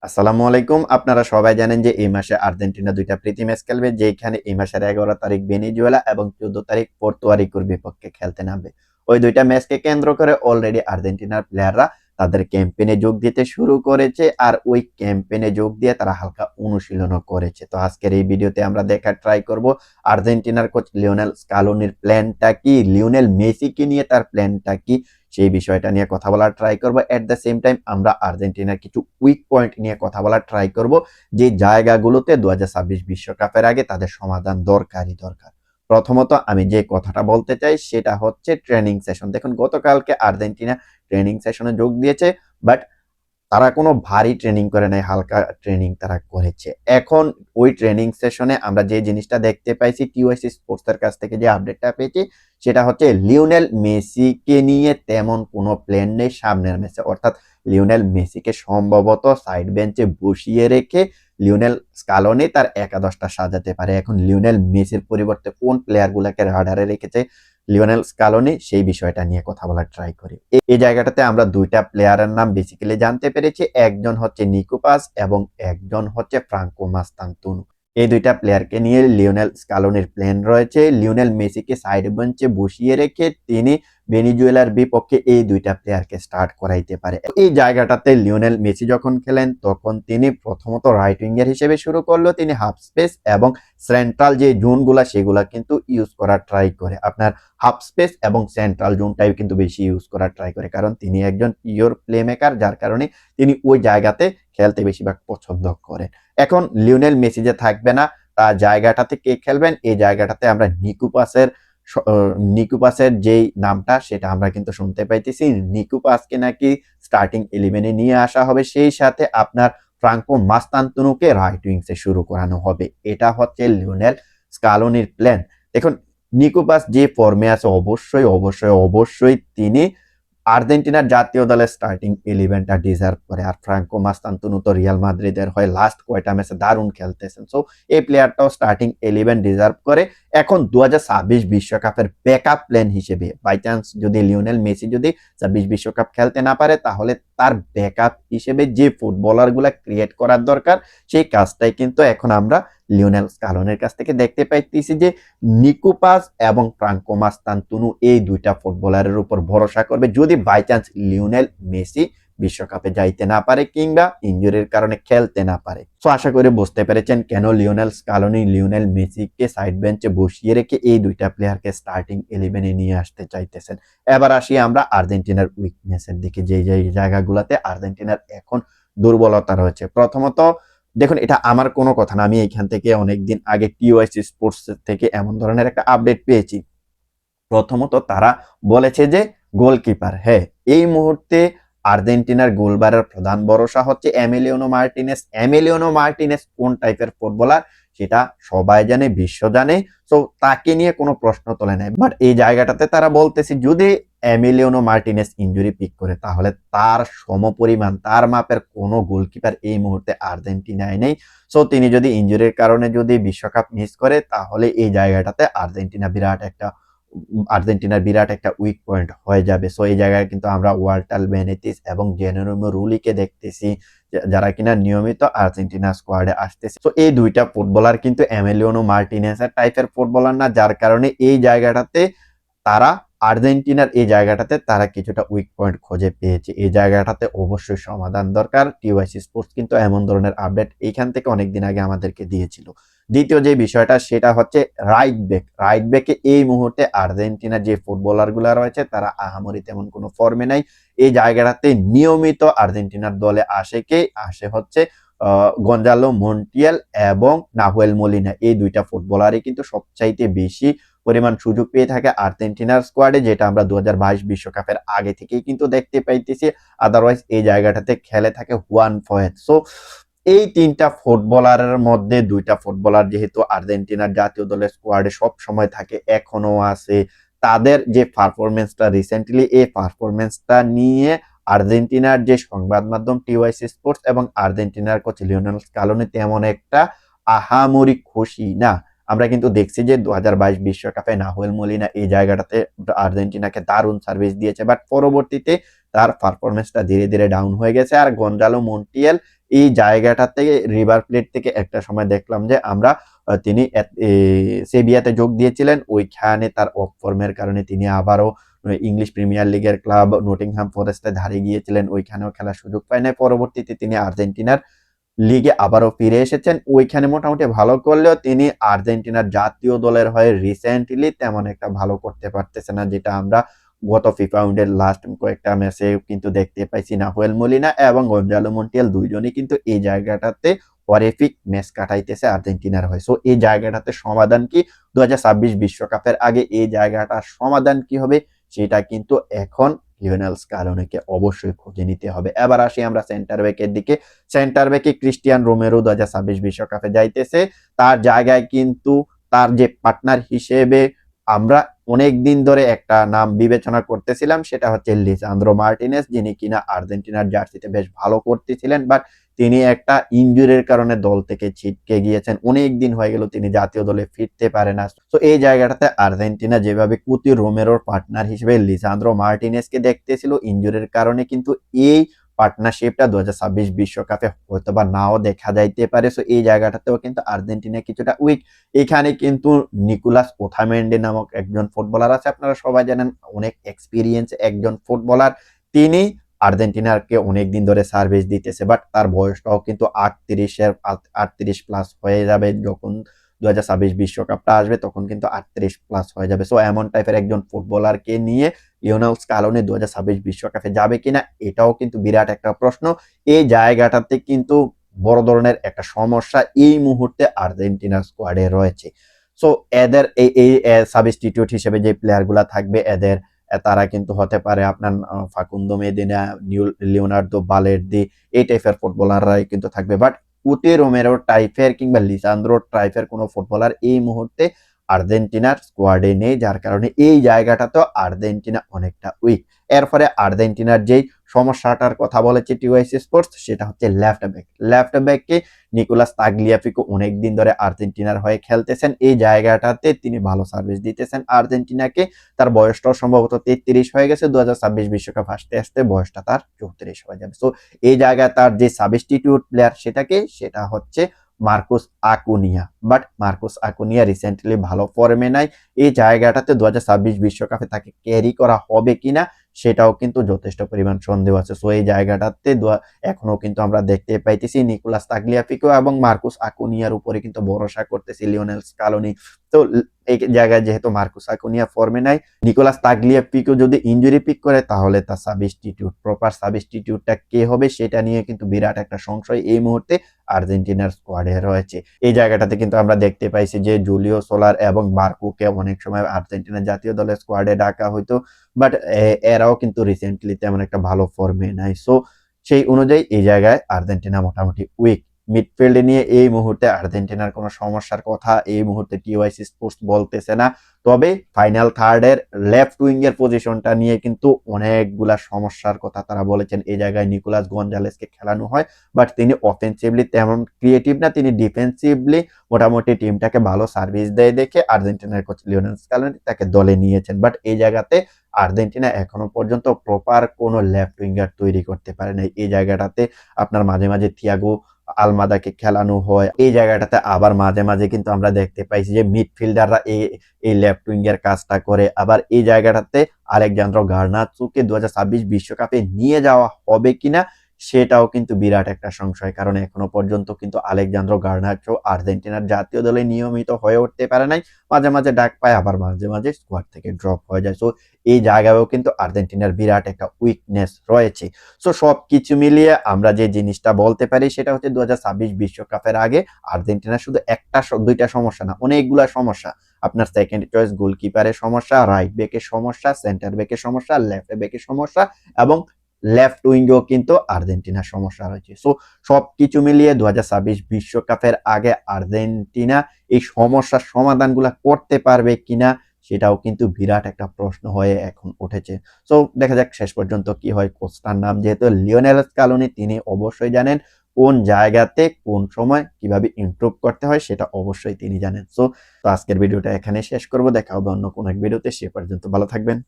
আসসালামু আলাইকুম। আপনারা সবাই জানেন যে এই মাসে আর্জেন্টিনা ২ টা প্রীতি ম্যাচ খেলবে, যেখানে এই মাসের ১১ তারিখ ভেনেজুয়েলা এবং ১৪ তারিখ পোর্তো রিকোর বিপক্ষে খেলতে নামবে। ওই ২ টা ম্যাচকে কেন্দ্র করে অলরেডি আর্জেন্টিনার প্লেয়াররা তাদের ক্যাম্পেইনে যোগ দিতে শুরু করেছে, আর ওই ক্যাম্পেইনে যোগ দিয়ে তারা হালকা অনুশীলনও করেছে। তো আজকের এই ভিডিওতে আমরা দেখার ট্রাই করব আর্জেন্টিনার কোচ লিওনেল স্কালোনির প্ল্যানটা কি, লিওনেল মেসিকে নিয়ে তার প্ল্যানটা কি, সেই বিষয়টা নিয়ে কথা বলার ট্রাই করব। এট দ্য সেম টাইম আমরা আর্জেন্টিনার কিছু উইক পয়েন্ট নিয়ে কথা বলার ট্রাই করব, যে জায়গাগুলোতে ২০২৬ বিশ্বকাপের আগে তাদের সমাধান দরকারই দরকার। প্রথমত আমি যে কথাটা বলতে চাই সেটা হচ্ছে ট্রেনিং সেশন। দেখুন, গতকালকে আর্জেন্টিনা ট্রেনিং সেশনে যোগ দিয়েছে, বাট তারা কোনো ভারী ট্রেনিং করে নাই, হালকা ট্রেনিং তারা করেছে। এখন ওই ট্রেনিং সেশনে আমরা যে জিনিসটা দেখতে পাইছি, টিওআইসি স্পোর্টস এর কাছ থেকে যে আপডেটটা পেয়েছি সেটা হচ্ছে লিওনেল মেসিকে নিয়ে তেমন কোনো প্ল্যান নেই সামনের ম্যাচে। অর্থাৎ লিওনেল মেসিকে সম্ভবত সাইড বেঞ্চে বসিয়ে রেখে লিওনেল স্কালোনি তার একাদশটা সাজাতে পারে। এখন লিওনেল মেসির পরিবর্তে কোন প্লেয়ার গুলাকে রাডারে রেখেছে লিওনেল স্কালোনি, সেই বিষয়টা নিয়ে কথা বলার ট্রাই করি। এই জায়গাটাতে আমরা দুইটা প্লেয়ারের নাম বেসিক্যালি জানতে পেরেছি, একজন হচ্ছে নিকো পাস এবং একজন হচ্ছে ফ্রাঙ্কো মাস্তান্তুনো। এই দুইটা প্লেয়ারকে নিয়ে লিওনেল স্কালোনির প্ল্যান রয়েছে লিওনেল মেসিকে সাইড বেঞ্চে বসিয়ে রেখে তিনি ভেনিজুয়েলার বিপক্ষে এই দুইটা প্লেয়ারকে স্টার্ট করাইতে পারে। এই জায়গাটাতে লিওনেল মেসি যখন খেলেন তখন তিনি প্রথমত রাইট উইঙ্গার হিসেবে শুরু করলো, তিনি হাফ স্পেস এবং সেন্ট্রাল যে জোনগুলা সেগুলা কিন্তু ইউজ করার ট্রাই করে। আপনার হাফ স্পেস এবং সেন্ট্রাল জোনটাই কিন্তু বেশি ইউজ করার ট্রাই করে, কারণ তিনি একজন পিওর প্লে মেকার, যার কারণে তিনি ওই জায়গাতে খেলতে বেশিরভাগ পছন্দ করেন। এখন লিওনেল মেসি যে থাকবে না, তার জায়গাটাতে কে খেলবেন, এই জায়গাটাতে আমরা নিকুপাসের যেই নামটা সেটা আমরা কিন্তু শুনতে পাইতেছি। নিকুপাসকে নাকি স্টার্টিং 11-এ নিয়ে আসা হবে, সেই সাথে আপনার ফ্রাঙ্কো মাস্তান্তুনুকে রাইট উইংসে শুরু করানো হবে। এটা হচ্ছে লিওনেল স্কালোনির প্ল্যান। দেখুন, নিকোপাস যে ফর্মে আছে অবশ্যই অবশ্যই অবশ্যই তিনি আর্জেন্টিনার জাতীয় দলের স্টার্টিং 11টা ডিজার্ভ করে। আর ফ্রাঙ্কো মাস্তান্তুনু তো রিয়াল মাদ্রিদের হয়ে লাস্ট কয়টা ম্যাচে দারুণ খেলতেছেন, সো এই প্লেয়ারটাও স্টার্টিং 11 ডিজার্ভ করে। এখন 2026 বিশ্বকাপের ব্যাকআপ প্ল্যান হিসেবে বাই চান্স যদি লিওনেল মেসি যদি 26 বিশ্বকাপ খেলতে না পারে, তাহলে তার ব্যাকআপ হিসেবে যে ফুটবলার গুলা ক্রিয়েট করার দরকার সেই কাজটাই কিন্তু এখন আমরা লিওনেল স্কালোনের কাছ থেকে দেখতে পাইতেছি, যে নিকোপাস এবং ফ্রাঙ্কো মাস্তান্তুনু এই দুইটা ফুটবলারের উপর ভরসা করবে যদি বাই চান্স লিওনেল মেসি বিশ্বকাপে যাইতে না পারে কিংবা ইনজুরির কারণে খেলতে না পারে। সো আশা করি বুঝতে পেরেছেন কেন লিওনেল স্কালোনি লিওনেল মেসিকে সাইড বেঞ্চে বসিয়ে রেখে এই দুইটা প্লেয়ারকে স্টার্টিং 11-এ নিয়ে আসতে চাইতেছেন। এবার আসি আমরা আর্জেন্টিনার উইকনেসের দিকে, যে যে জায়গাগুলোতে আর্জেন্টিনার এখন দুর্বলতা রয়েছে। প্রথমত দেখুন, এটা আমার কোনো কথা না, আমি এখান থেকে অনেকদিন আগে টিওআইসি স্পোর্টস থেকে এমন ধরনের একটা আপডেট পেয়েছি। প্রথমত তারা বলেছে যে গোলকিপার, হ্যাঁ, এই মুহূর্তে আর্জেন্টিনার গোলবারের প্রধান ভরসা হচ্ছে এমিলিয়ানো মার্টিনেস। এমিলিয়ানো মার্টিনেস কোন টাইপের ফুটবলার সেটা সবাই জানে, বিশ্ব জানে, সো তাকে নিয়ে কোনো প্রশ্ন তোলে নাই। বাট এই জায়গাটাতে তারা বলতেছে যদি এমিলিয়ানো মার্টিনেস ইনজুরি পিক করে, তাহলে তার সমপরিমাণ তার মাপের কোনো গোলকিপার এই মুহূর্তে আর্জেন্টিনায় নেই। সো তিনি যদি ইনজুরির কারণে যদি বিশ্বকাপ মিস করে, তাহলে এই জায়গাটাতে আর্জেন্টিনার বিরাট একটা উইক পয়েন্ট হয়ে যাবে। সো এই জায়গায় কিন্তু আমরা ওয়াল্টার বেনিতেজ এবং জেরোনিমো রুলিকে দেখতেছি, যারা কিনা নিয়মিত আর্জেন্টিনা স্কোয়াডে আসতেছে। সো এই দুইটা ফুটবলার কিন্তু এমিলিয়ানো মার্টিনেজের টাইপের ফুটবলার না, যার কারণে এই জায়গাটাতে তারা আর্জেন্টিনার এই জায়গাটাতে তারা কিছুটা উইক পয়েন্ট খুঁজে পেয়েছে। এই জায়গাটাতে অবশ্যই সমাধান দরকার। টিওআইসি স্পোর্টস কিন্তু এমন ধরনের আপডেট এইখান থেকে অনেকদিন আগে আমাদেরকে দিয়েছিল। দ্বিতীয় যে বিষয়টা সেটা হচ্ছে রাইট ব্যাক। রাইট ব্যাকে এই মুহূর্তে আর্জেন্টিনার যে ফুটবলার গুলা রয়েছে তারা আহামরি তেমন কোনো ফর্মে নাই। এই জায়গাটাতে নিয়মিত আর্জেন্টিনার দলে আসে কে, আসে হচ্ছে গঞ্জালো মন্টিয়েল এবং নাহুয়েল মলিনা। এই দুইটা ফুটবলারই কিন্তু সবচাইতে বেশি পরিমাণ সুযোগ পেয়ে থাকে আর্জেন্টিনার স্কোয়াডে, যেটা আমরা 2022 বিশ্বকাপের আগে থেকেই কিন্তু দেখতে পাইতেছি। আদারওয়াইজ এই জায়গাটাতে খেলে থাকে হুয়ান ফয়েদ। সো এই তিনটা ফুটবলারের মধ্যে দুইটা ফুটবলার যেহেতু আর্জেন্টিনার জাতীয় দলের স্কোয়াডে সব সময় থাকে, এখনো আছে, তাদের যে পারফরমেন্সটা রিসেন্টলি, এই পারফরমেন্সটা নিয়ে আর্জেন্টিনার যে সংবাদ মাধ্যম টিওআইসি স্পোর্টস এবং আর্জেন্টিনার কোচ লিওনেল স্কালোনি তেমন একটা আহামরি খুশি না। আমরা কিন্তু দেখছি যে 2022 বিশ্বকাপে নাহুয়েল মলিনা এই জায়গাটাতে আর্জেন্টিনাকে দারুণ সার্ভিস দিয়েছে, বাট পরবর্তীতে তার পারফরমেন্সটা ধীরে ধীরে ডাউন হয়ে গেছে। আর গঞ্জালো মন্টিয়েল এই জায়গাটা থেকে রিভার প্লেট থেকে একটা সময় দেখলাম যে আমরা তিনি সেভিয়াতে যোগ দিয়েছিলেন। ওইখানে তার অফ ফর্মের কারণে তিনি আবারও ইংলিশ প্রিমিয়ার লিগের ক্লাব নটিংহ্যাম ফরেস্টে ধারে গিয়েছিলেন, ওইখানেও খেলার সুযোগ পায় নাই। পরবর্তীতে তিনি আর্জেন্টিনার লিগে আবারও ফিরে এসেছেন, ওইখানে মোটামুটি ভালো করলেও তিনি আর্জেন্টিনার জাতীয় দলের হয়ে রিসেন্টলি তেমন একটা ভালো করতে পারতেছে না, যেটা আমরা গত ফিফা উইন্ডের লাস্ট কয়েকটা ম্যাচে কিন্তু দেখতে পাইছি। নাহুয়েল মলিনা এবং গঞ্জালো মন্টিয়াল দুইজনই কিন্তু এই জায়গাটাতে হরিফিক ম্যাচ কাটাইতেছে আর্জেন্টিনার হয়ে। সো এই জায়গাটাতে সমাধান কি 2026 বিশ্বকাপের আগে এই জায়গাটার সমাধান কি হবে সেটা কিন্তু এখন লিওনেল স্কালোনিকে অবশ্যই খুঁজে নিতে হবে। এবার আসি আমরা সেন্টার ব্যাকের দিকে। সেন্টার ব্যাকে ক্রিস্টিয়ান রোমেরো 2026 বিশ্বকাপে যাইতেছে, তার জায়গায় কিন্তু তার যে পার্টনার হিসেবে আমরা অনেক দিন ধরে একটা নাম বিবেচনা করতেছিলাম, সেটা হচ্ছে লিসান্দ্রো মার্টিনেজ, যিনি কিনা আর্জেন্টিনার জার্সিতে বেশ ভালো করতেছিলেন, বাট তিনি একটা ইনজুরির কারণে দল থেকে ছিটকে গিয়েছেন। অনেক দিন হয়ে গেল তিনি জাতীয় দলে ফিরতে পারে না। তো এই জায়গাটাতে আর্জেন্টিনা যেভাবে কুতি রোমেরোর পার্টনার হিসেবে লিসান্দ্রো মার্টিনেজকে দেখতেছিল, ইনজুরির কারণে কিন্তু এই পার্টনারশিপটা 2026 বিশ্বকাপে হয়তো বা নাও দেখা যাইতে পারে। সো এই জায়গাটাতেও কিন্তু আর্জেন্টিনা কিছুটা উইক। এখানে কিন্তু নিকোলাস ওথামেন্ডি নামক একজন ফুটবলার আছে, আপনারা সবাই জানেন, অনেক এক্সপিরিয়েন্স একজন ফুটবলার। তিনি আর্জেন্টিনাকে অনেকদিন ধরে সার্ভিস দিতেছে, বাট তার বয়সটাও কিন্তু 38 প্লাস হয়ে যাবে। যখন 2026 বিশ্বকাপটা আসবে তখন কিন্তু 38 প্লাস হয়ে যাবে। সো এমন টাইপের একজন ফুটবলারকে নিয়ে লিওনেল স্কালোনি 2026 বিশ্বকাপে যাবে কিনা এটাও কিন্তু বিরাট একটা প্রশ্ন। এই জায়গাটাতে কিন্তু বড় ধরনের একটা সমস্যা এই মুহূর্তে আর্জেন্টিনার স্কোয়াডে রয়েছে। সো এদের এই সাবস্টিটিউট হিসেবে যে প্লেয়ারগুলা থাকবে এদের তারা কিন্তু হতে পারে আপনার ফাকুন্দো মেদিনা, লিওনার্দো বালের্দি, এই টাইপের ফুটবলাররাই কিন্তু থাকবে। বাট কুতি রোমেরো টাইপের কিংবা লিসান্দ্রো টাইপের কোনো ফুটবলার এই মুহূর্তে আর্জেন্টিনার স্কোয়াডে নেই, যার কারণে এই জায়গাটাতেও আর্জেন্টিনা অনেকটা উইক। এরপরে আর্জেন্টিনার যেই সমস্যাটার কথা বলেছে টিওয়াইসি স্পোর্টস, সেটা হচ্ছে লেফট ব্যাক। লেফট ব্যাককে নিকোলাস তাগলিয়াফিকো অনেকদিন ধরে আর্জেন্টিনার হয়ে খেলতেছেন, এই জায়গাটাতে তিনি ভালো সার্ভিস দিতেছেন আর্জেন্টিনাকে। তার বয়সটাও সম্ভবত 33 হয়ে গেছে, 2026 বিশ্বকাপ আসতে আসতে বয়সটা তার 34 হয়ে যাবে। সো এই জায়গায় তার যে সাবস্টিটিউট প্লেয়ার সেটা হচ্ছে Marquis Acuña. But Marquis Acuña recently ভালো ফর্মে নাই, এই জায়গাটাতে 2026 বিশ্বকাপে তাকে ক্যারি করা হবে কিনা সেটাও কিন্তু যথেষ্ট পরিমাণ সন্দেহ আছে। সো এই জায়গাটাতে এখনো কিন্তু আমরা দেখতে পাইতেছি নিকোলাস তাগলিয়াফিকো এবং মার্কুস আকুনিয়ার উপরে কিন্তু ভরসা করতেছি লিওনেল স্কালোনি। তো এই জায়গায় যেহেতু মার্কুস আকুনিয়া ফর্মে নাই, নিকোলাস তাগলিয়াফিকো যদি ইনজুরি পিক করে তাহলে তার প্রপার সাবস্টিটিউটটা কে হবে সেটা নিয়ে কিন্তু বিরাট একটা সংশয় এই মুহূর্তে আর্জেন্টিনার স্কোয়াডে রয়েছে। এই জায়গাটাতে কিন্তু আমরা দেখতে পাইছি যে জুলিও সোলার এবং বার্কুকে অনেক সময় আর্জেন্টিনার জাতীয় দলের স্কোয়াডে ডাকা হইতো, বাট এরাও কিন্তু রিসেন্টলি তেমন একটা ভালো ফর্মে নাই। সো সেই অনুযায়ী এই জায়গায় আর্জেন্টিনা মোটামুটি উইক। মিডফিল্ডে নিয়ে এই মুহূর্তে আর্জেন্টিনার কোনো সমস্যার কথা এই মুহূর্তে টিওয়াইসি স্পোর্টস বলতেছে না। তবে ফাইনাল থার্ডের লেফট উইং এর পজিশনটা নিয়ে কিন্তু অনেকগুলা সমস্যার কথা তারা বলেছেন। এই জায়গায় নিকোলাস গঞ্জালেসকে খেলানো হয়, বাট তিনি অফেন্সিভলি তেমন ক্রিয়েটিভ না, তিনি ডিফেন্সিভলি মোটামুটি টিমটাকে ভালো সার্ভিস দেয় দেখে আর্জেন্টিনার কোচ লিওনেল স্কালোনি তাকে দলে নিয়েছেন। বাট এই জায়গাতে আর্জেন্টিনা এখনো পর্যন্ত প্রপার কোনো লেফট উইঙ্গার তৈরি করতে পারে নাই। এই জায়গাটাতে আপনার মাঝে মাঝে থিয়াগো আলমাদাকে খেলানো হয়, এই জায়গাটাতে আবার মাঝে মাঝে কিন্তু আমরা দেখতে পাইছি যে মিডফিল্ডাররা এই লেফট উইঙ্গের কাজটা করে। আবার এই জায়গাটাতে আলেকজান্দ্রো গার্নাচোকে 2026 বিশ্বকাপে নিয়ে যাওয়া হবে কিনা সেটাও কিন্তু বিরাট একটা সংশয়, কারণ এখনো পর্যন্ত কিন্তু আলেকজান্দ্রো গার্নাচো আর্জেন্টিনার জাতীয় দলে নিয়মিত হয়ে উঠতে পারে নাই। মাঝে মাঝে ডাক পায়, আবার মাঝে মাঝে স্কোয়াড থেকে ড্রপ হয়ে যায়। সো এই জায়গায়ও কিন্তু আর্জেন্টিনার বিরাট একটা উইকনেস রয়েছে। সো সবকিছু মিলিয়ে আমরা যে জিনিসটা বলতে পারি সেটা হচ্ছে 2026 বিশ্বকাপের আগে আর্জেন্টিনা শুধু একটা দুইটা সমস্যা না, অনেকগুলা সমস্যা। আপনার সেকেন্ড চয়েস গোলকিপারের সমস্যা, রাইট ব্যাকের সমস্যা, সেন্টার ব্যাকের সমস্যা, লেফট ব্যাকের সমস্যা এবং লেফট উইঙ্গেও কিন্তু আর্জেন্টিনার সমস্যা রয়েছে। সো সবকিছু মিলিয়ে 2026 বিশ্বকাপের আগে আর্জেন্টিনা এই সমস্যার সমাধানগুলা করতে পারবে কিনা সেটাও কিন্তু বিরাট একটা প্রশ্ন হয়ে এখন উঠেছে। সো দেখা যাক শেষ পর্যন্ত কি হয়। কোচটার নাম যেহেতু লিওনেল স্কালোনি, তিনি অবশ্যই জানেন কোন জায়গাতে কোন সময় কিভাবে ইমপ্রুভ করতে হয়, সেটা অবশ্যই তিনি জানেন। সো আজকের ভিডিওটা এখানে শেষ করব, দেখা হবে অন্য কোন এক ভিডিওতে। সে পর্যন্ত ভালো থাকবেন।